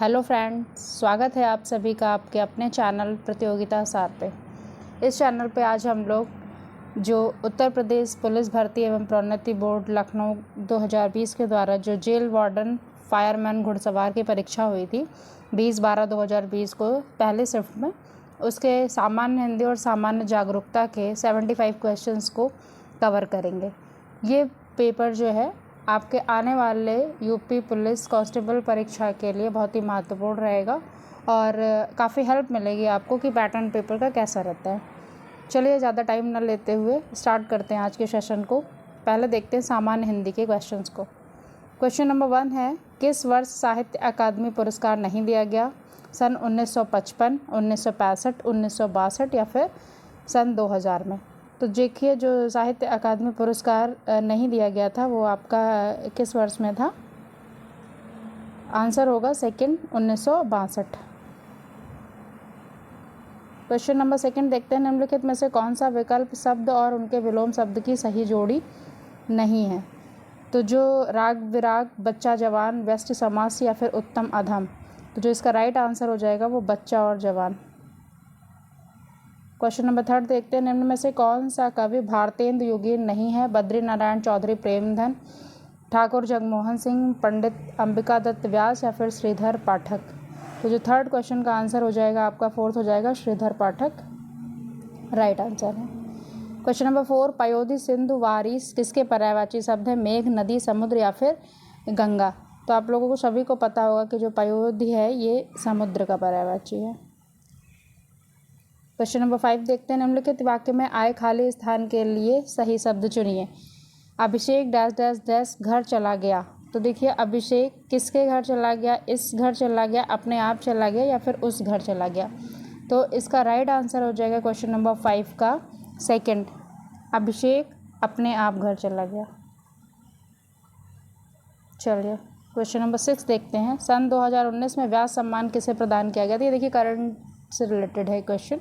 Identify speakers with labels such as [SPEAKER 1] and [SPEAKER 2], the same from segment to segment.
[SPEAKER 1] Hello friends, स्वागत है आप सभी का आपके अपने चैनल प्रतियोगिता सार पे। इस चैनल पे आज हम लोग जो उत्तर प्रदेश पुलिस भर्ती एवं प्रोन्नति बोर्ड लखनऊ 2020 के द्वारा जो जेल वार्डन फायरमैन घुड़सवार की परीक्षा हुई थी 20/12/2020 को पहले शिफ्ट में, उसके सामान्य हिंदी और सामान्य जागरूकता के 75 क्वेश्चंस को कवर करेंगे। ये पेपर जो है आपके आने वाले यूपी पुलिस कांस्टेबल परीक्षा के लिए बहुत ही महत्वपूर्ण रहेगा और काफ़ी हेल्प मिलेगी आपको कि पैटर्न पेपर का कैसा रहता है। चलिए ज़्यादा टाइम न लेते हुए स्टार्ट करते हैं आज के सेशन को। पहले देखते हैं सामान्य हिंदी के क्वेश्चंस को। क्वेश्चन नंबर 1 है, किस वर्ष साहित्य अकादमी पुरस्कार नहीं दिया गया? सन 1955, 1965, 1962 या फिर सन 2000 में? तो देखिए, जो साहित्य अकादमी पुरस्कार नहीं दिया गया था वो आपका किस वर्ष में था? आंसर होगा सेकंड, 1962। क्वेश्चन नंबर 2 देखते हैं, निम्नलिखित में से कौन सा विकल्प शब्द और उनके विलोम शब्द की सही जोड़ी नहीं है? तो जो राग विराग, बच्चा जवान, व्यष्टि समास या फिर उत्तम अधम, तो जो इसका राइट आंसर हो जाएगा वो बच्चा और जवान। क्वेश्चन नंबर 3 देखते हैं, निम्न में से कौन सा कवि भारतेंदु योगीन नहीं है? बद्री नारायण चौधरी प्रेमधन, ठाकुर जगमोहन सिंह, पंडित अंबिका दत्त व्यास या फिर श्रीधर पाठक? तो जो थर्ड क्वेश्चन का आंसर हो जाएगा आपका, फोर्थ हो जाएगा श्रीधर पाठक, राइट आंसर है। क्वेश्चन नंबर 4, पयोधी सिंधु वारिस किसके पर्यायवाची शब्द है? मेघ, नदी, समुद्र या फिर गंगा? तो आप लोगों को सभी को पता होगा कि जो पयोधी है ये समुद्र का पर्यायवाची है। क्वेश्चन नंबर 5 देखते हैं, निम्नलिखित वाक्य में आए खाली स्थान के लिए सही शब्द चुनिए। अभिषेक डैश डैश डैश घर चला गया। तो देखिए, अभिषेक किसके घर चला गया? इस घर चला गया, अपने आप चला गया या फिर उस घर चला गया? तो इसका राइट आंसर हो जाएगा क्वेश्चन नंबर 5 का सेकंड, अभिषेक अपने आप घर चला गया। चलिए क्वेश्चन नंबर 6 देखते हैं, सन 2019 में व्यास सम्मान किसे प्रदान किया गया? तो ये देखिए करंट से रिलेटेड है क्वेश्चन,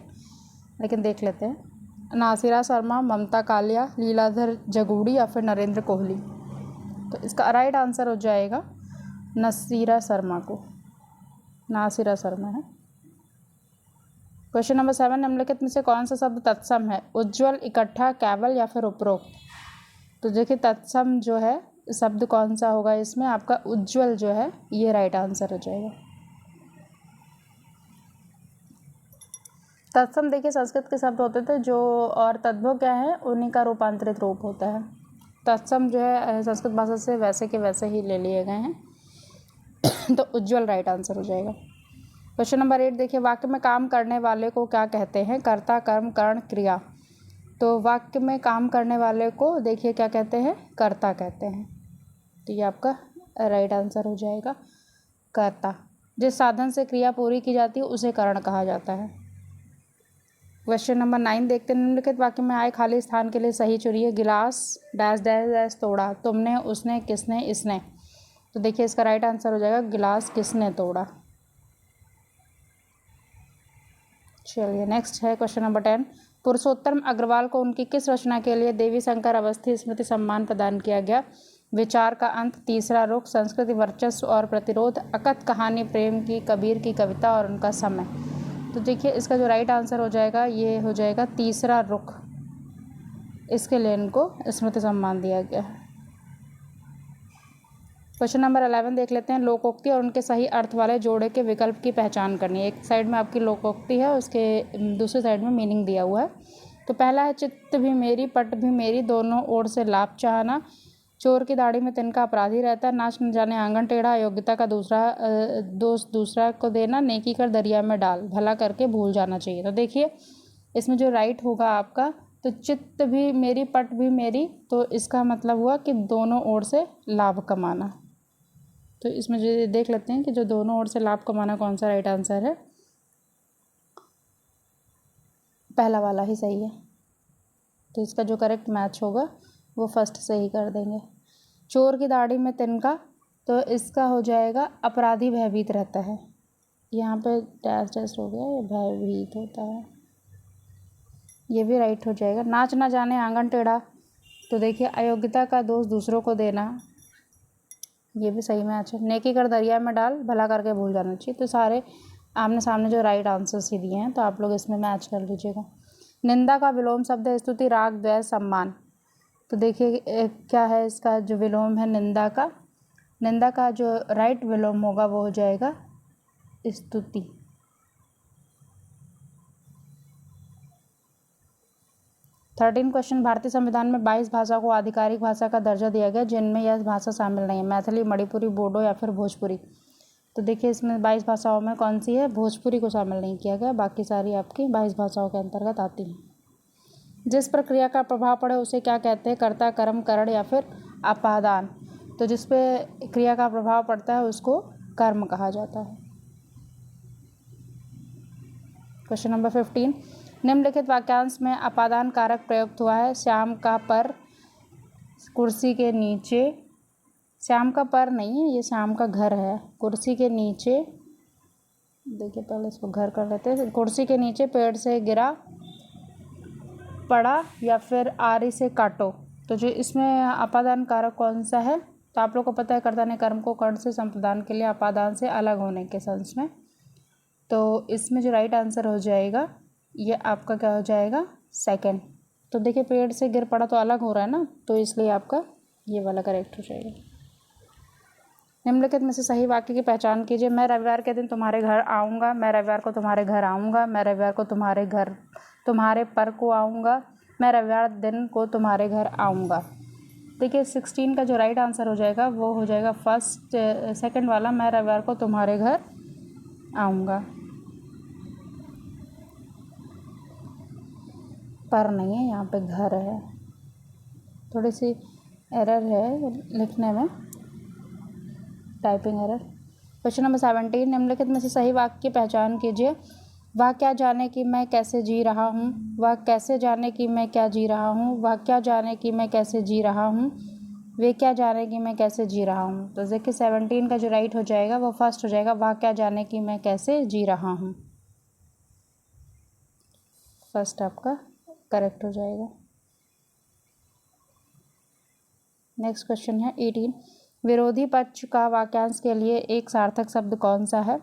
[SPEAKER 1] लेकिन देख लेते हैं। नासिरा शर्मा, ममता कालिया, लीलाधर जगूड़ी या फिर नरेंद्र कोहली? तो इसका राइट आंसर हो जाएगा नासिरा शर्मा को, नासिरा शर्मा है। क्वेश्चन नंबर 7, निम्नलिखित में से कौन सा शब्द तत्सम है? उज्ज्वल, इकट्ठा, केवल या फिर उपरोक्त? तो देखिए, तत्सम जो है शब्द कौन सा होगा इसमें? आपका उज्ज्वल जो है ये राइट आंसर हो जाएगा। तत्सम देखिए संस्कृत के शब्द होते थे जो, और तद्भव क्या है, उन्हीं का रूपांतरित रूप होता है। तत्सम जो है संस्कृत भाषा से वैसे के वैसे ही ले लिए गए हैं तो उज्ज्वल राइट आंसर हो जाएगा। क्वेश्चन नंबर 8 देखिए, वाक्य में काम करने वाले को क्या कहते हैं? कर्ता, कर्म, कर्ण, क्रिया? तो वाक्य में काम करने वाले को देखिए क्या कहते हैं? कर्ता कहते हैं। तो ये आपका राइट आंसर हो जाएगा कर्ता। जिस साधन से क्रिया पूरी की जाती है उसे कर्ण कहा जाता है। क्वेश्चन नंबर 9 देखते हैं, निम्नलिखित वाक्य में आए खाली स्थान के लिए सही चुनिए। गिलास डैश डैश डैश तोड़ा, तुमने, उसने, किसने, इसने? तो देखिए इसका राइट आंसर हो जाएगा गिलास किसने तोड़ा। चलिए नेक्स्ट है क्वेश्चन नंबर 10, पुरुषोत्तम अग्रवाल को उनकी किस रचना के लिए देवी शंकर अवस्थी स्मृति सम्मान प्रदान किया गया? विचार का अंत, तीसरा रुख, संस्कृति वर्चस्व और प्रतिरोध, अकथ कहानी, प्रेम की, कबीर की कविता और उनका समय? तो देखिए इसका जो राइट आंसर हो जाएगा ये हो जाएगा तीसरा रुख, इसके लिए इनको स्मृति सम्मान दिया गया है। क्वेश्चन नंबर 11 देख लेते हैं, लोकोक्ति और उनके सही अर्थ वाले जोड़े के विकल्प की पहचान करनी है। एक साइड में आपकी लोकोक्ति है, उसके दूसरी साइड में मीनिंग दिया हुआ है। तो पहला है, चित्त भी मेरी पट भी मेरी, दोनों ओर से लाभ चाहना, चोर की दाढ़ी में तिनका अपराधी रहता, नाच न जाने आंगन टेढ़ा, अयोग्यता का दोष दूसरा को देना, नेकी कर दरिया में डाल, भला करके भूल जाना चाहिए। तो देखिए इसमें जो राइट होगा आपका, तो चित्त भी मेरी पट भी मेरी, तो इसका मतलब हुआ कि दोनों ओर से लाभ कमाना। तो इसमें जो देख लेते हैं कि जो दोनों ओर से लाभ कमाना कौन सा राइट आंसर है? पहला वाला ही सही है। तो इसका जो करेक्ट मैच होगा वो फर्स्ट से ही कर देंगे। चोर की दाढ़ी में तिनका, तो इसका हो जाएगा अपराधी भयभीत रहता है। यहाँ पे डैश डैश हो गया, ये भयभीत होता है, ये भी राइट हो जाएगा। नाच ना जाने आंगन टेढ़ा, तो देखिए अयोग्यता का दोष दूसरों को देना, ये भी सही मैच है। नेकी कर दरिया में डाल, भला करके भूल जाना चाहिए। तो सारे आमने सामने जो राइट आंसर्स ही दिए हैं, तो आप लोग इसमें मैच कर लीजिएगा। निंदा का विलोम शब्द है स्तुति, राग, द्वेष, सम्मान। तो देखिए क्या है इसका जो विलोम है निंदा का। निंदा का जो राइट विलोम होगा वो हो जाएगा स्तुति। थर्टीन क्वेश्चन, भारतीय संविधान में 22 भाषा को आधिकारिक भाषा का दर्जा दिया गया जिनमें यह भाषा शामिल नहीं है। मैथिली, मणिपुरी, बोडो या फिर भोजपुरी। तो देखिए इसमें 22 भाषाओं में कौन सी है, भोजपुरी को शामिल नहीं किया गया, बाकी सारी आपकी 22 भाषाओं के अंतर्गत आती हैं। जिस पर क्रिया का प्रभाव पड़े उसे क्या कहते हैं, कर्ता, कर्म, करण या फिर अपादान। तो जिस पे क्रिया का प्रभाव पड़ता है उसको कर्म कहा जाता है। क्वेश्चन नंबर 15, निम्नलिखित वाक्यांश में अपादान कारक प्रयुक्त हुआ है। श्याम का पर कुर्सी के नीचे, श्याम का पर नहीं है, ये श्याम का घर है। कुर्सी के नीचे, देखिए पहले इसको घर कर लेते हैं। कुर्सी के नीचे पेड़ से गिरा पड़ा या फिर आरी से काटो। तो जो इसमें अपादान कारक कौन सा है, तो आप लोग को पता है कर्ता ने कर्म को कर्ण से संप्रदान के लिए अपादान से अलग होने के सेंस में। तो इसमें जो राइट आंसर हो जाएगा ये आपका क्या हो जाएगा, सेकंड। तो देखिए पेड़ से गिर पड़ा तो अलग हो रहा है ना, तो इसलिए आपका ये वाला करेक्ट हो जाएगा। निम्नलिखित में से सही वाक्य की पहचान कीजिए। मैं रविवार के दिन तुम्हारे घर आऊँगा, मैं रविवार को तुम्हारे घर आऊँगा, मैं रविवार को तुम्हारे पर को आऊँगा, मैं रविवार दिन को तुम्हारे घर आऊँगा। देखिए 16 का जो राइट आंसर हो जाएगा वो हो जाएगा सेकंड वाला, मैं रविवार को तुम्हारे घर आऊँगा। पर नहीं है, यहाँ पे घर है, थोड़ी सी एरर है लिखने में, टाइपिंग एरर। क्वेश्चन नंबर 17, निम्नलिखित में से सही वाक्य की पहचान कीजिए। वह क्या जाने कि मैं कैसे जी रहा हूँ, वह कैसे जाने कि मैं क्या जी रहा हूँ, वह क्या जाने कि मैं कैसे जी रहा हूँ, वे क्या जाने कि मैं कैसे जी रहा हूँ। तो देखिए 17 का जो राइट हो जाएगा वो फर्स्ट हो जाएगा, वह क्या जाने कि मैं कैसे जी रहा हूँ। फर्स्ट आपका करेक्ट हो जाएगा। नेक्स्ट क्वेश्चन है 18, विरोधी पक्ष का वाक्यांश के लिए एक सार्थक शब्द कौन सा है।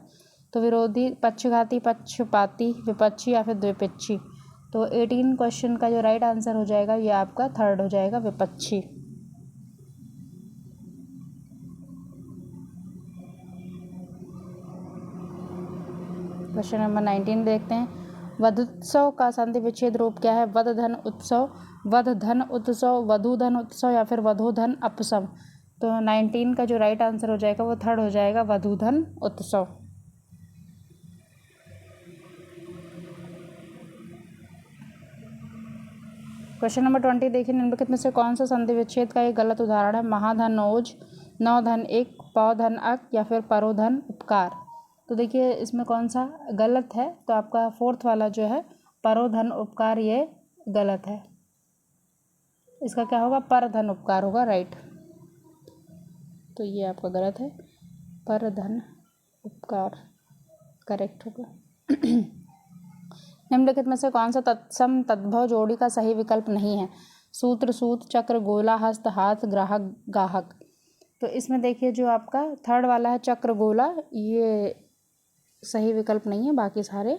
[SPEAKER 1] तो विरोधी, पक्षघाती, पक्षपाती, विपक्षी या फिर द्विपक्षी। तो 18 क्वेश्चन का जो राइट आंसर हो जाएगा ये आपका थर्ड हो जाएगा, विपक्षी। क्वेश्चन नंबर 19 देखते हैं। वधोत्सव का संधि विच्छेद रूप क्या है। वध धन उत्सव, वध धन उत्सव, वधू धन उत्सव या फिर वधू धन अपसम। तो 19 का जो राइट आंसर हो जाएगा वो थर्ड हो जाएगा, वधू धन उत्सव। क्वेश्चन नंबर 20 देखिए, निम्नलिखित में से कौन सा संधि विच्छेद का एक गलत उदाहरण है। महाधन ओज, नौधन एक, पौधन अक या फिर परोधन उपकार। तो देखिए इसमें कौन सा गलत है, तो आपका फोर्थ वाला जो है परोधन उपकार ये गलत है। इसका क्या होगा, परधन उपकार होगा, राइट। तो ये आपका गलत है, परधन उपकार करेक्ट होगा। निम्नलिखित में से कौन सा तत्सम तद्भव जोड़ी का सही विकल्प नहीं है। सूत्र, सूत, चक्र, गोला, हस्त, हाथ, ग्राहक, गाहक। तो इसमें देखिए जो आपका थर्ड वाला है चक्र गोला, ये सही विकल्प नहीं है, बाकी सारे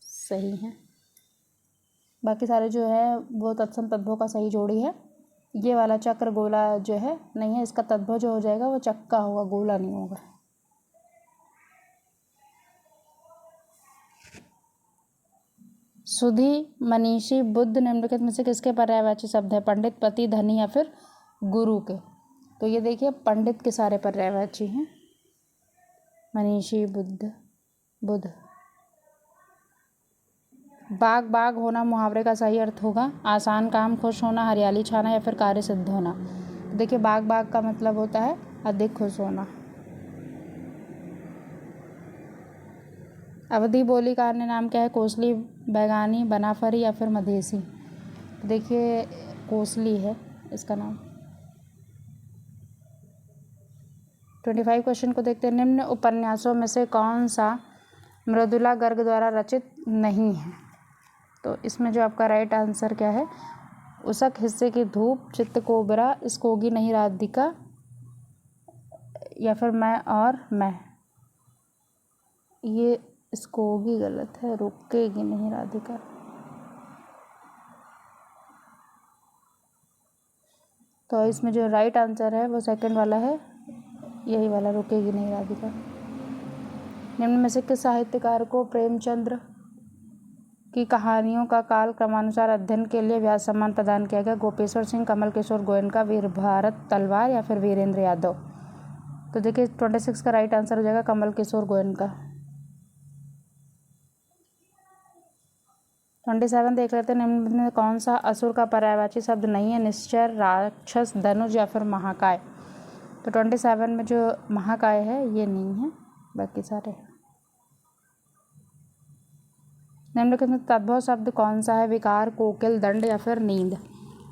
[SPEAKER 1] सही हैं। बाकी सारे जो है वो तत्सम तद्भव का सही जोड़ी है। ये वाला चक्र गोला जो है नहीं है, इसका तद्भव जो हो जाएगा वो चक्का होगा, गोला नहीं होगा। सुधी, मनीषी, बुद्ध निम्नलिखित में से किसके पर्यायवाची शब्द है। पंडित, पति, धनी या फिर गुरु के। तो ये देखिए पंडित के सारे पर्यायवाची हैं, मनीषी, बुद्ध। बाग बाग होना मुहावरे का सही अर्थ होगा। आसान काम, खुश होना, हरियाली छाना या फिर कार्य सिद्ध होना। देखिए बाग बाग का मतलब होता है अधिक खुश होना। अवधि बोली का अन्य नाम क्या है। कोसली, बैगानी, बनाफरी या फिर मधेसी। देखिए कोसली है इसका नाम। 25 क्वेश्चन को देखते हैं। निम्न उपन्यासों में से कौन सा मृदुला गर्ग द्वारा रचित नहीं है। तो इसमें जो आपका राइट आंसर क्या है, उसक हिस्से की धूप, चित्त कोबरा, इसकोगी नहीं राधिका, या फिर मैं और मैं, ये इसको भी गलत है, रुकेगी नहीं राधिका। तो इसमें जो राइट आंसर है वो सेकंड वाला है, यही वाला, रुकेगी नहीं राधिका। निम्न में से किस साहित्यकार को प्रेमचंद्र की कहानियों का काल क्रमानुसार अध्ययन के लिए व्यास सम्मान प्रदान किया गया? गोपेश्वर सिंह, कमल किशोर गोयनका, वीर भारत तलवार या फिर वीरेंद्र यादव? तो देखिए 26 का राइट आंसर हो जाएगा कमल किशोर गोयनका। 27 देख लेते हैं। निम्न में कौन सा असुर का पर्यायवाची शब्द नहीं है? निश्चर, राक्षस, धनुष या फिर महाकाय? तो 27 में जो महाकाय है ये नहीं है, बाकी सारे हैं। निम्नलिखित में तद्भव शब्द कौन सा है? विकार, कोकिल, दंड या फिर नींद?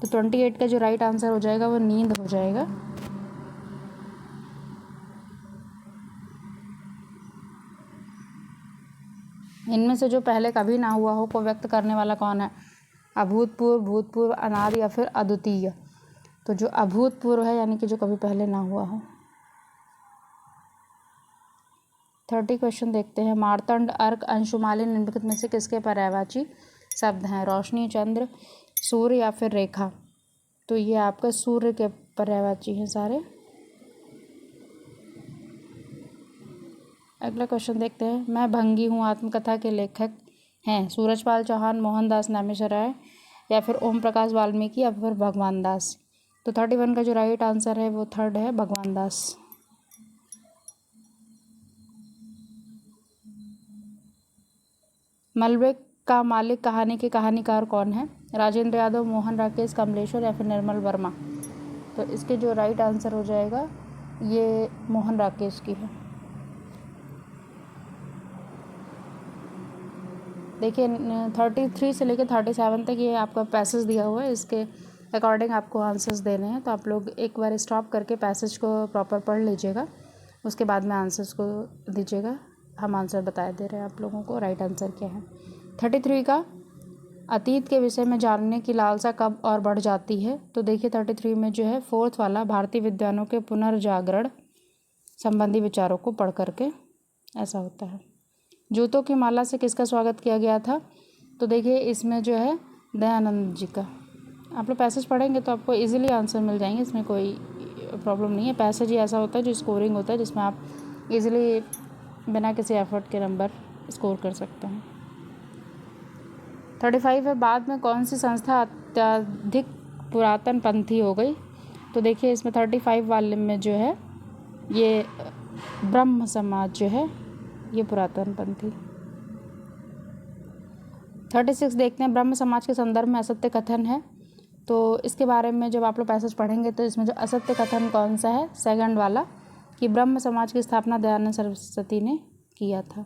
[SPEAKER 1] तो 28 का जो राइट आंसर हो जाएगा वो नींद हो जाएगा। इनमें से जो पहले कभी ना हुआ हो को व्यक्त करने वाला कौन है? अभूतपूर्व, भूतपूर्व, अनादि या फिर अद्वितीय? तो जो अभूतपूर्व है यानी कि जो कभी पहले ना हुआ हो। 30 क्वेश्चन देखते हैं। मार्तंड, अर्क, अंशुमालिन निम्नलिखित में से किसके पर्यायवाची शब्द हैं? रोशनी, चंद्र, सूर्य या फिर रेखा? तो ये आपका सूर्य के पर्यायवाची हैं सारे। अगला क्वेश्चन देखते हैं। मैं भंगी हूँ आत्मकथा के लेखक हैं? सूरजपाल चौहान, मोहनदास नैमिषारय या फिर ओम प्रकाश वाल्मीकि या फिर भगवान दास? तो 31 का जो राइट आंसर है वो थर्ड है, भगवान दास। मलबे का मालिक कहानी के कहानीकार कौन है? राजेंद्र यादव, मोहन राकेश, कमलेश्वर या फिर निर्मल वर्मा? तो इसके जो राइट आंसर हो जाएगा ये मोहन राकेश की है। देखिए 33 से लेकर 37 तक ये आपका पैसेज दिया हुआ है, इसके अकॉर्डिंग आपको आंसर्स देने हैं। तो आप लोग एक बार स्टॉप करके पैसेज को प्रॉपर पढ़ लीजिएगा, उसके बाद में आंसर्स को दीजिएगा। हम आंसर बता दे रहे हैं आप लोगों को राइट आंसर क्या है। 33 का अतीत के विषय में जानने की लालसा कब और बढ़ जाती है? तो देखिए 33 में जो है फोर्थ वाला, भारतीय विद्वानों के पुनर्जागरण संबंधी विचारों को पढ़ करके ऐसा होता है। जूतों की माला से किसका स्वागत किया गया था? तो देखिए इसमें जो है दयानंद जी का। आप लोग पैसेज पढ़ेंगे तो आपको इजीली आंसर मिल जाएंगे, इसमें कोई प्रॉब्लम नहीं है। पैसेज ही ऐसा होता है जो स्कोरिंग होता है, जिसमें आप इजीली बिना किसी एफर्ट के नंबर स्कोर कर सकते हैं। 35 है। बाद में कौन सी संस्था अत्यधिक पुरातन पंथी हो गई? तो देखिए इसमें 35 वाले में जो है ये ब्रह्म समाज जो है ये पुरातन पंथी। 36 देखते हैं। ब्रह्म समाज के संदर्भ में असत्य कथन है, तो इसके बारे में जब आप लोग पैसेज पढ़ेंगे तो इसमें जो असत्य कथन कौन सा है? सेकंड वाला, कि ब्रह्म समाज की स्थापना दयानंद सरस्वती ने किया था,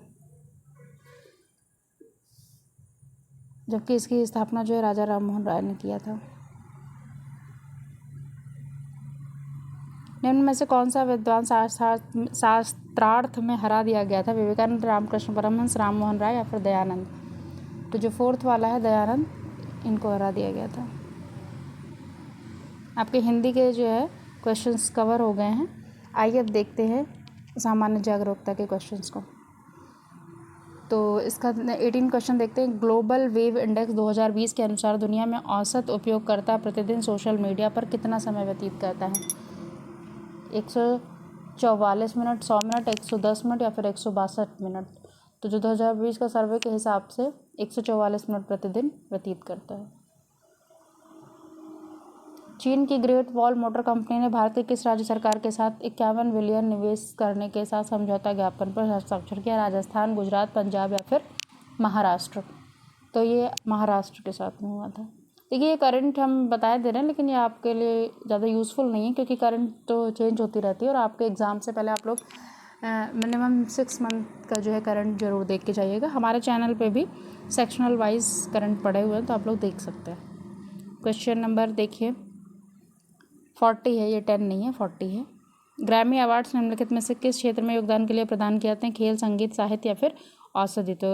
[SPEAKER 1] जबकि इसकी स्थापना जो है राजा राम मोहन राय ने किया था। निम्न में से कौन सा विद्वान शास्त्रार्थ में हरा दिया गया था? विवेकानंद, रामकृष्ण परमहंस, राम मोहन राय या फिर दयानंद? तो जो फोर्थ वाला है दयानंद, इनको हरा दिया गया था। आपके हिंदी के जो है क्वेश्चंस कवर हो गए हैं। आइए अब देखते हैं सामान्य जागरूकता के क्वेश्चंस को। तो इसका 18 क्वेश्चन देखते हैं। ग्लोबल वेव इंडेक्स 2020 के अनुसार दुनिया में औसत उपयोगकर्ता प्रतिदिन सोशल मीडिया पर कितना समय व्यतीत करता है? 144 मिनट, 100 मिनट, 110 मिनट या फिर 162 मिनट? तो जो 2020 का सर्वे के हिसाब से 144 मिनट प्रतिदिन व्यतीत करता है। चीन की ग्रेट वॉल मोटर कंपनी ने भारत के किस राज्य सरकार के साथ 51 बिलियन निवेश करने के साथ समझौता ज्ञापन पर हस्ताक्षर किया? राजस्थान, गुजरात, पंजाब या फिर महाराष्ट्र? तो ये महाराष्ट्र के साथ में हुआ था। देखिए ये करंट हम बता दे रहे हैं, लेकिन ये आपके लिए ज़्यादा यूज़फुल नहीं है, क्योंकि करंट तो चेंज होती रहती है और आपके एग्ज़ाम से पहले आप लोग मिनिमम 6 मंथ का जो है करंट जरूर देख के जाइएगा। हमारे चैनल पे भी सेक्शनल वाइज करंट पड़े हुए हैं, तो आप लोग देख सकते हैं। क्वेश्चन नंबर देखिए 40 है, ये 10 नहीं है, 40 है। ग्रैमी अवार्ड्स निम्नलिखित में से किस क्षेत्र में योगदान के लिए प्रदान किए जाते हैं? खेल, संगीत, साहित्य या फिर औषधि? तो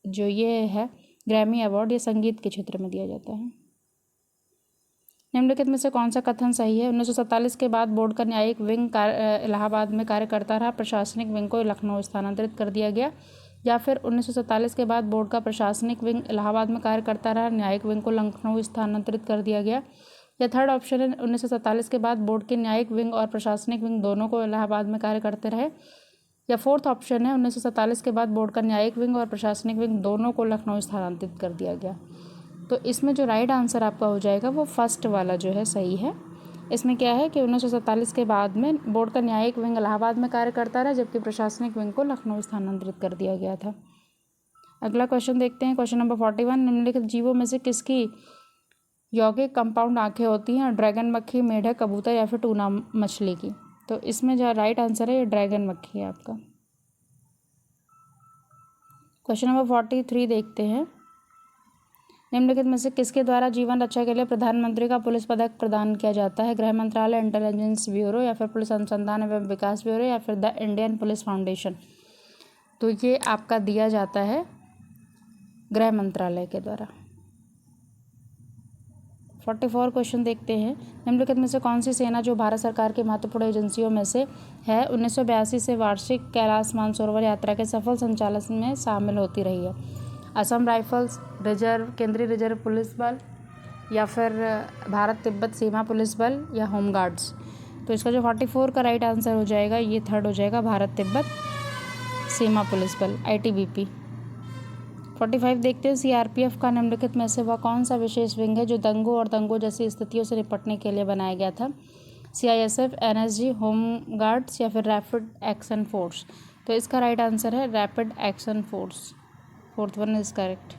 [SPEAKER 1] जो ये है ग्रैमी अवार्ड, ये संगीत के क्षेत्र में दिया जाता है। निम्नलिखित में से कौन सा कथन सही है? 1947 के बाद बोर्ड का न्यायिक विंग इलाहाबाद में कार्य करता रहा, प्रशासनिक विंग को लखनऊ स्थानांतरित कर दिया गया। या फिर 1947 के बाद बोर्ड का प्रशासनिक विंग इलाहाबाद में कार्य करता रहा, न्यायिक विंग को लखनऊ स्थानांतरित कर दिया गया। या थर्ड ऑप्शन है 1947 के बाद बोर्ड के न्यायिक विंग और प्रशासनिक विंग दोनों को इलाहाबाद में कार्य करते रहे। या फोर्थ ऑप्शन है 1947 के बाद बोर्ड का न्यायिक विंग और प्रशासनिक विंग दोनों को लखनऊ स्थानांतरित कर दिया गया। तो इसमें जो राइट आंसर आपका हो जाएगा वो फर्स्ट वाला जो है सही है। इसमें क्या है कि 1947 के बाद में बोर्ड का न्यायिक विंग इलाहाबाद में कार्य करता रहा, जबकि प्रशासनिक विंग को लखनऊ स्थानांतरित कर दिया गया था। अगला क्वेश्चन देखते हैं, क्वेश्चन नंबर 41। निम्नलिखित जीवों में से किसकी यौगिक कंपाउंड आंखें होती हैं? ड्रैगन मक्खी, मेढक, कबूतर या फिर टूना मछली की? तो इसमें जो राइट आंसर है ये ड्रैगन मक्खी है आपका। क्वेश्चन नंबर 43 देखते हैं। निम्नलिखित में से किसके द्वारा जीवन रक्षा के लिए प्रधानमंत्री का पुलिस पदक प्रदान किया जाता है? गृह मंत्रालय, इंटेलिजेंस ब्यूरो या फिर पुलिस अनुसंधान एवं विकास ब्यूरो या फिर द इंडियन पुलिस फाउंडेशन? तो ये आपका दिया जाता है गृह मंत्रालय के द्वारा। 44 क्वेश्चन देखते हैं। निम्नलिखित में से कौन सी सेना जो भारत सरकार की महत्वपूर्ण एजेंसियों में से है 1982 से वार्षिक कैलाश मानसरोवर यात्रा के सफल संचालन में शामिल होती रही है? असम राइफल्स, रिजर्व, केंद्रीय रिजर्व पुलिस बल या फिर भारत तिब्बत सीमा पुलिस बल या होम गार्ड्स? तो इसका जो 44 का राइट आंसर हो जाएगा ये थर्ड हो जाएगा, भारत तिब्बत सीमा पुलिस बल, ITBP। 45 देखते हैं। CRPF का निम्नलिखित में से वह कौन सा विशेष विंग है जो दंगों और दंगों जैसी स्थितियों से निपटने के लिए बनाया गया था? CISF, NSG, होम गार्ड्स या फिर रैपिड एक्शन फोर्स? तो इसका राइट आंसर है rapid action force. Fourth one is correct.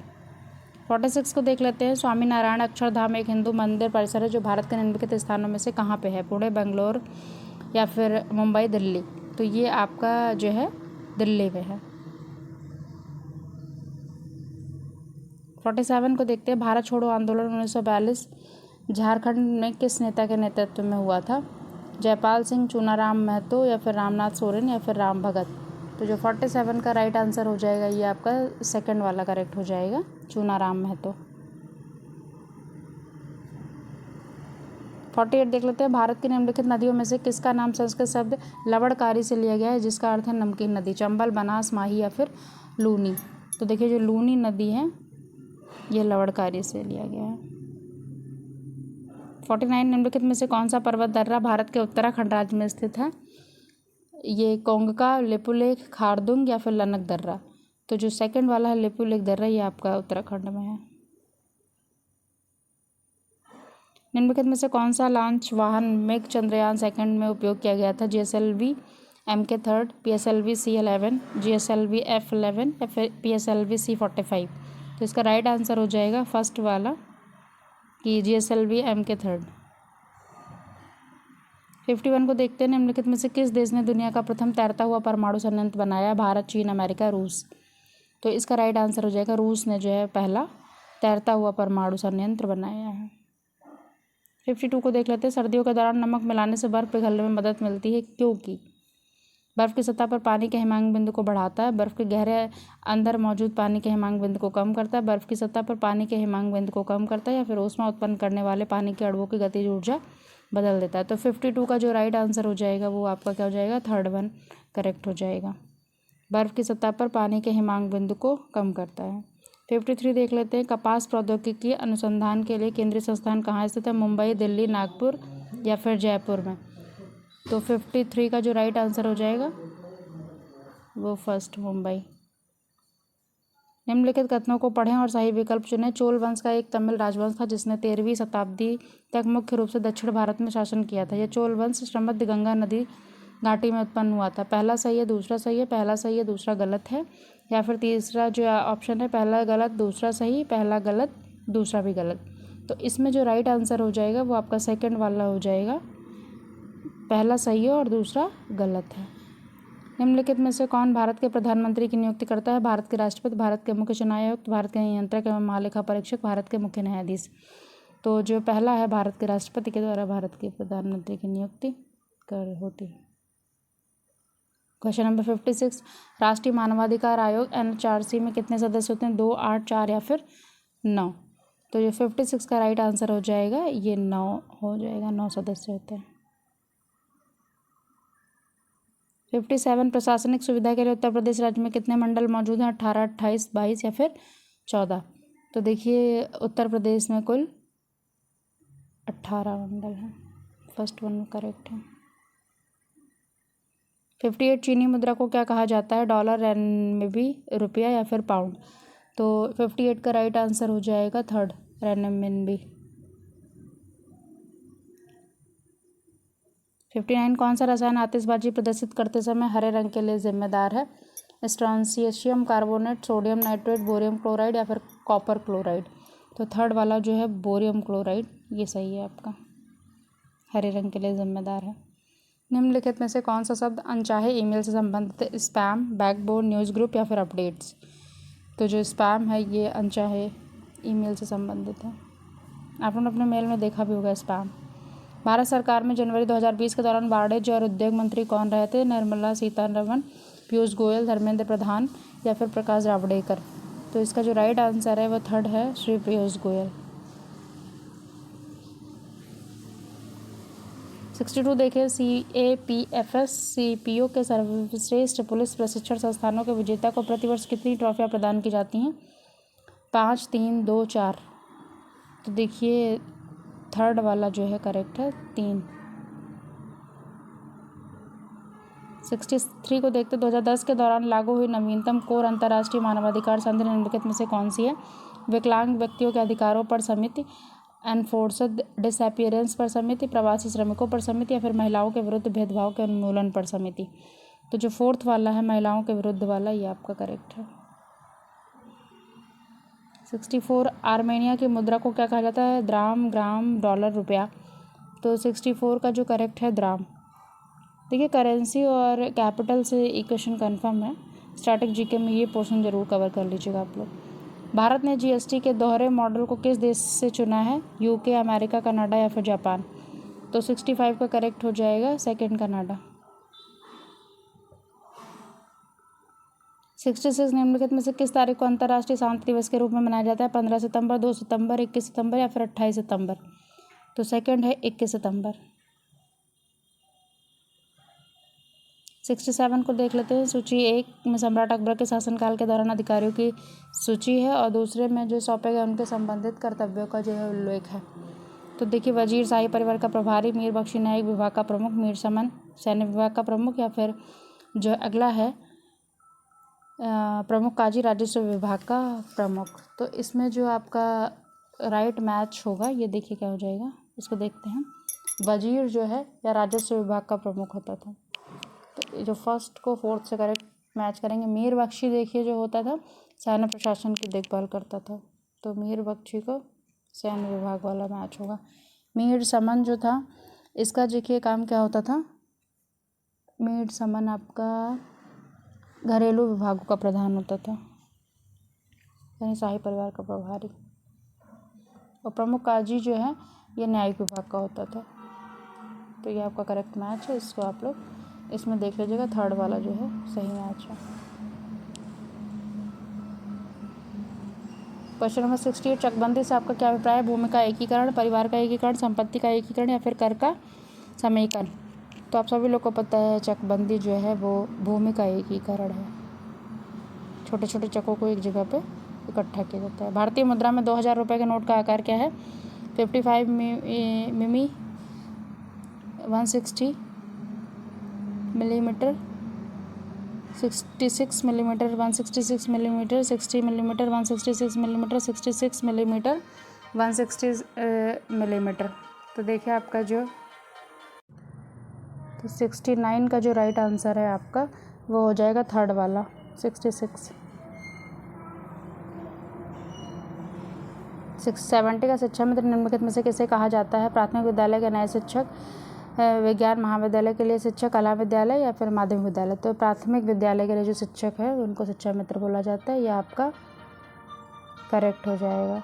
[SPEAKER 1] 46 को देख लेते हैं। स्वामी नारायण अक्षरधाम एक हिंदू मंदिर परिसर है जो भारत के निम्नलिखित स्थानों में से कहाँ पे है? पुणे, बेंगलोर या फिर मुंबई, दिल्ली? तो ये आपका जो है दिल्ली में है। 47 को देखते हैं। भारत छोड़ो आंदोलन 1942 झारखंड में किस नेता के नेतृत्व में हुआ था? जयपाल सिंह, चूनाराम महतो या फिर रामनाथ सोरेन या फिर राम भगत? तो जो 47 का राइट आंसर हो जाएगा ये आपका सेकंड वाला करेक्ट हो जाएगा, चूनाराम महतो। 48 देख लेते हैं। भारत की निम्नलिखित नदियों में से किसका नाम संस्कृत शब्द लवणकारी से लिया गया है जिसका अर्थ है नमकीन नदी? चंबल, बनास, माही या फिर लूनी? तो देखिए जो लूनी नदी है ये लवणकारी से लिया गया है। 49 निम्नलिखित में से कौन सा पर्वत दर्रा भारत के उत्तराखंड राज्य में स्थित है? ये कोंगका, लिपुलेख, खारदुंग या फिर लनक दर्रा? तो जो सेकंड वाला है लिपुलेख दर्रा ये आपका उत्तराखंड में है। निम्नलिखित में से कौन सा लॉन्च वाहन मेघ चंद्रयान सेकंड में उपयोग किया गया था? GSLV MK3, PSLV C11, GSLV F11 या फिर PSLV C45? तो इसका राइट आंसर हो जाएगा फर्स्ट वाला कि GSLV MK3। 51 को देखते हैं। निम्नलिखित में से किस देश ने दुनिया का प्रथम तैरता हुआ परमाणु संयंत्र बनाया? भारत, चीन, अमेरिका, रूस? तो इसका राइट आंसर हो जाएगा रूस ने जो है पहला तैरता हुआ परमाणु संयंत्र बनाया है। 52 को देख लेते हैं। सर्दियों के दौरान नमक मिलाने से बर्फ़ पिघलने में मदद मिलती है क्योंकि? बर्फ़ की सतह पर पानी के हिमांक बिंदु को बढ़ाता है, बर्फ़ के गहरे अंदर मौजूद पानी के हिमांक बिंदु को कम करता है, बर्फ़ की सतह पर पानी के हिमांक बिंदु को कम करता है या फिर ऊष्मा उत्पन्न करने वाले पानी के अणुओं की गतिज ऊर्जा बदल देता है। तो 52 का जो राइट आंसर हो जाएगा वो आपका क्या हो जाएगा? थर्ड वन करेक्ट हो जाएगा। बर्फ़ की सतह पर पानी के हिमांक बिंदु को कम करता है। 53 देख लेते हैं। कपास प्रौद्योगिकी अनुसंधान के लिए केंद्रीय संस्थान कहाँ स्थित है? मुंबई, दिल्ली, नागपुर या फिर जयपुर में? तो 53 का जो राइट आंसर हो जाएगा वो फर्स्ट मुंबई। निम्नलिखित कथनों को पढ़ें और सही विकल्प चुनें। चोल वंश का एक तमिल राजवंश था जिसने 13वीं शताब्दी तक मुख्य रूप से दक्षिण भारत में शासन किया था। यह चोल वंश श्रीमद् गंगा नदी घाटी में उत्पन्न हुआ था। पहला सही है, दूसरा सही है, पहला सही है, दूसरा गलत है, या फिर तीसरा जो ऑप्शन है पहला गलत, दूसरा सही, पहला गलत, दूसरा भी गलत? तो इसमें जो राइट आंसर हो जाएगा वो आपका सेकंड वाला हो जाएगा, पहला सही है और दूसरा गलत है। निम्नलिखित में से कौन भारत के प्रधानमंत्री की नियुक्ति करता है? भारत के राष्ट्रपति, भारत के मुख्य चुनाव आयुक्त, भारत के नियंत्रक एवं महालेखा परीक्षक, भारत के मुख्य न्यायाधीश? तो जो पहला है भारत के राष्ट्रपति के द्वारा भारत के प्रधानमंत्री की नियुक्ति होती है। Question number 56। राष्ट्रीय मानवाधिकार आयोग NHRC में कितने सदस्य होते हैं? 2, 8, 4 या फिर 9? तो ये 56 का राइट आंसर हो जाएगा, ये 9 हो जाएगा, 9 सदस्य होते हैं। 57 प्रशासनिक सुविधा के लिए उत्तर प्रदेश राज्य में कितने मंडल मौजूद हैं? 18, 28, 22 या फिर 14। तो देखिए उत्तर प्रदेश में कुल 18 मंडल हैं। फर्स्ट वन करेक्ट है। 58 चीनी मुद्रा को क्या कहा जाता है? डॉलर, रेनमिबी, रुपया या फिर पाउंड। तो 58 का राइट आंसर हो जाएगा थर्ड, रेनमिबी। 59 कौन सा रसायन आतिशबाजी प्रदर्शित करते समय हरे रंग के लिए जिम्मेदार है? Strontium carbonate, sodium nitrate, bohrium chloride या फिर कॉपर क्लोराइड। तो थर्ड वाला जो है बोरियम क्लोराइड, ये सही है आपका, हरे रंग के लिए जिम्मेदार है। निम्नलिखित में से कौन सा शब्द अनचाहे ईमेल से संबंधित है? स्पैम, बैकबोन, न्यूज़ ग्रुप या फिर अपडेट्स। तो जो स्पैम है ये अनचाहे ईमेल से संबंधित है। आपने अपने मेल में देखा भी होगा स्पैम। भारत सरकार में जनवरी 2020 के दौरान वाणिज्य और उद्योग मंत्री कौन रहे थे? निर्मला सीतारमण, पीयूष गोयल, धर्मेंद्र प्रधान या फिर प्रकाश जावड़ेकर। तो इसका जो राइट आंसर है वो थर्ड है, श्री पीयूष गोयल। 62 देखिए, CAPFS CPO के सर्वश्रेष्ठ पुलिस प्रशिक्षण संस्थानों के विजेता को प्रतिवर्ष कितनी ट्रॉफियाँ प्रदान की जाती हैं? 5, 3, 2, 4। तो देखिए थर्ड वाला जो है करेक्ट है, 3। 63 को देखते 2010 के दौरान लागू हुई नवीनतम कोर अंतर्राष्ट्रीय मानवाधिकार संधि निम्नलिखित में से कौन सी है? विकलांग व्यक्तियों के अधिकारों पर समिति, एनफोर्सड डिसअपीयरेंस पर समिति, प्रवासी श्रमिकों पर समिति या फिर महिलाओं के विरुद्ध भेदभाव के उन्मूलन पर समिति। तो जो फोर्थ वाला है महिलाओं के विरुद्ध वाला, ये आपका करेक्ट है। 64 आर्मेनिया की मुद्रा को क्या कहा जाता है? द्राम, ग्राम, डॉलर, रुपया। तो 64 का जो करेक्ट है द्राम। देखिए करेंसी और कैपिटल से इक्वेशन कन्फर्म है, स्टैटिक जीके में ये पोर्शन जरूर कवर कर लीजिएगा आप लोग। भारत ने GST के दोहरे मॉडल को किस देश से चुना है? UK, अमेरिका, कनाडा या फिर जापान। तो 65 का करेक्ट हो जाएगा, सेकंड कनाडा। 66 निम्नलिखित में से किस तारीख को अंतर्राष्ट्रीय शांति दिवस के रूप में मनाया जाता है? 15 सितंबर, 2 सितंबर, 21 सितंबर या फिर 28 सितंबर। तो सेकंड है 21 सितंबर। 67 को देख लेते हैं। सूची 1 में सम्राट अकबर के शासनकाल के दौरान अधिकारियों की सूची है और दूसरे में जो सौंपे गए उनके संबंधित कर्तव्यों का जो है उल्लेख है। तो देखिए वजीर शाही परिवार का प्रभारी, मीर बख्शी न्यायिक विभाग का प्रमुख, मीर समन सैन्य विभाग का प्रमुख या फिर जो अगला है प्रमुख काजी राजस्व विभाग का प्रमुख। तो इसमें जो आपका राइट मैच होगा ये देखिए क्या हो जाएगा, इसको देखते हैं। वजीर जो है या राजस्व विभाग का प्रमुख होता था, तो जो फर्स्ट को फोर्थ से करेक्ट मैच करेंगे। मीर बख्शी देखिए जो होता था सैन्य प्रशासन की देखभाल करता था, तो मीर बख्शी को सैन्य विभाग वाला मैच होगा। मीर समन जो था इसका देखिए काम क्या होता था? मीर समन आपका घरेलू विभागों का प्रधान होता था, यानी शाही परिवार का प्रभारी। और प्रमुख काजी जो है ये न्यायिक विभाग का होता था। तो ये आपका करेक्ट मैच है, इसको आप लोग इसमें देख लीजिएगा, थर्ड वाला जो है सही मैच है। क्वेश्चन नंबर 68, चकबंदी से आपका क्या अभिप्राय है? भूमि का एकीकरण, परिवार का एकीकरण, संपत्ति का एकीकरण या फिर कर का समीकरण। तो आप सभी लोग को पता है चकबंदी जो है वो भूमि का एकीकरण है, छोटे छोटे चकों को एक जगह पे इकट्ठा किया जाता है। भारतीय मुद्रा में 2000 रुपये के नोट का आकार क्या है? 55 मिमी, 160 millimetre, 66 millimetre, 166 millimetre, 60 millimetre, 166 millimetre, 66 millimetre, 160 millimetre. तो देखिए आपका जो तो 69 का जो राइट आंसर है आपका वो हो जाएगा थर्ड वाला, 66। 70 का शिक्षा मित्र निम्नलिखित में से किसे कहा जाता है? प्राथमिक विद्यालय के नए शिक्षक, विज्ञान महाविद्यालय के लिए शिक्षक, कला विद्यालय या फिर माध्यमिक विद्यालय। तो प्राथमिक विद्यालय के लिए जो शिक्षक है उनको शिक्षा मित्र बोला जाता है, यह आपका करेक्ट हो जाएगा।